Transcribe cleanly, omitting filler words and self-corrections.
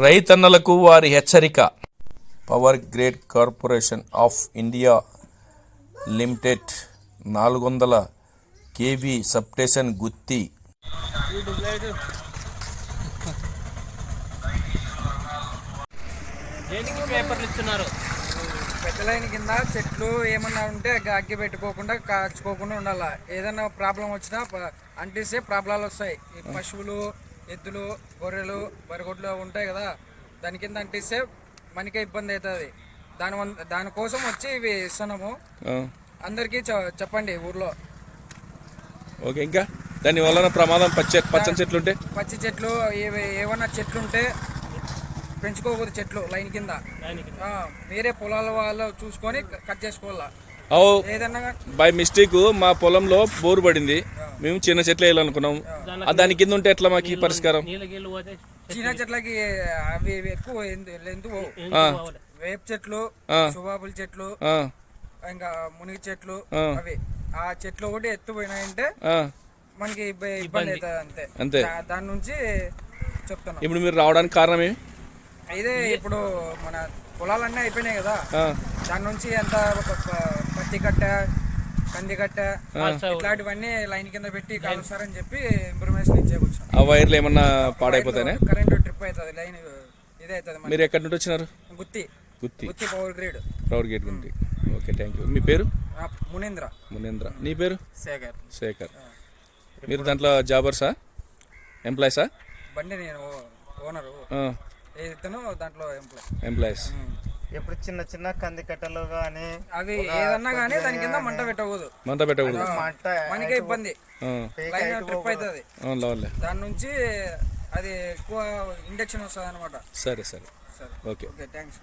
రైతన్నలకు వారి హెచ్చరిక. Power grid corporation of India limited 400 kV substation Gooty. పెద్ద లైన్ కింద చెట్లు ఏమన్నా ఉంటే అగ్గి పెట్టుకోకుండా కాల్చుకోకుండా ఉండాలి. ఏదైనా ప్రాబ్లం వచ్చినా అంటిస్తే ప్రాబ్లాలు వస్తాయి. ఈ పశువులు, ఎద్దులు, గొర్రెలు, బరిగొడ్లు ఉంటాయి కదా, దాని కింద అంటిస్తే మనకే ఇబ్బంది అవుతుంది. దానికోసం వచ్చి ఇవి ఇస్తున్నాము. అందరికీ చెప్పండి ఊర్లో. ఓకే, ఇంకా దాని వలన ప్రమాదం పచ్చని చెట్లు ఉంటే, పచ్చి చెట్లు ఏమన్నా చెట్లు ఉంటే పెంచుకోకూడదు. చెట్లు లైన్ కింద వేరే పొలాల వాళ్ళు చూసుకొని కట్ చేసుకోవాలా. ఏదన్నా బై మిస్టేక్ మా పొలంలో బోరు పడింది, మేము చిన్న చెట్లు వేయాలనుకున్నాం. దాని కింద ఉంటే ఎట్లా మాకు పరిష్కారం? చిన్న చెట్లకి అవి ఎక్కువ ఎందుకు వేప చెట్లు, సుబాబుల చెట్లు, ఇంకా మునిగి చెట్లు, అవి ఆ చెట్లు ఒకటి ఎత్తుపోయినాయంటే మనకి ఇబ్బంది అవుతుంది. అంతే దాని నుంచి చెప్తున్నాం. ఇప్పుడు మీరు రావడానికి కారణం ఏమి? ఇదే ఇప్పుడు మన పొలాలన్నీ అయిపోయినాయి కదా, దాని నుంచి ఎంత పత్తి కట్ట, కంది కట్ట ఇట్లాంటివన్నీ లైన్ కింద పెట్టి కాలుస్తారని చెప్పి ఇన్ఫర్మేషన్ ఇచ్చేకొచ్చాను. ఆ వైర్లు ఏమన్నా పాడైపోతాయి, కరెంట్ ట్రిప్ అవుతుంది, లైన్ ఇదే అవుతుంది. మీరు ఎక్కడి నుండి వచ్చినారు? గుత్తి పవర్ గ్రేడ్ గుంటి. Okay, thank you. మీ పేరు? మునేంద్ర. నీ పేరు? శేఖర్. మీరు దాంట్లో జాబర్సా, ఎంప్లాయీసా? బండి నేను ఓనరు, దాంట్లో ఎంప్లాయీస్. ఎప్పుడు చిన్న చిన్న కంది కట్టలు కానీ అవి ఏదన్నా కానీ దాని కింద మంట పెట్టకూడదు. మనకే ఇబ్బంది, లైన్ ట్రిప్ అవుతుంది. దాని నుంచి అది ఎక్కువ ఇండక్షన్ వస్తుంది అనమాట. సరే, ఓకే, థ్యాంక్స్.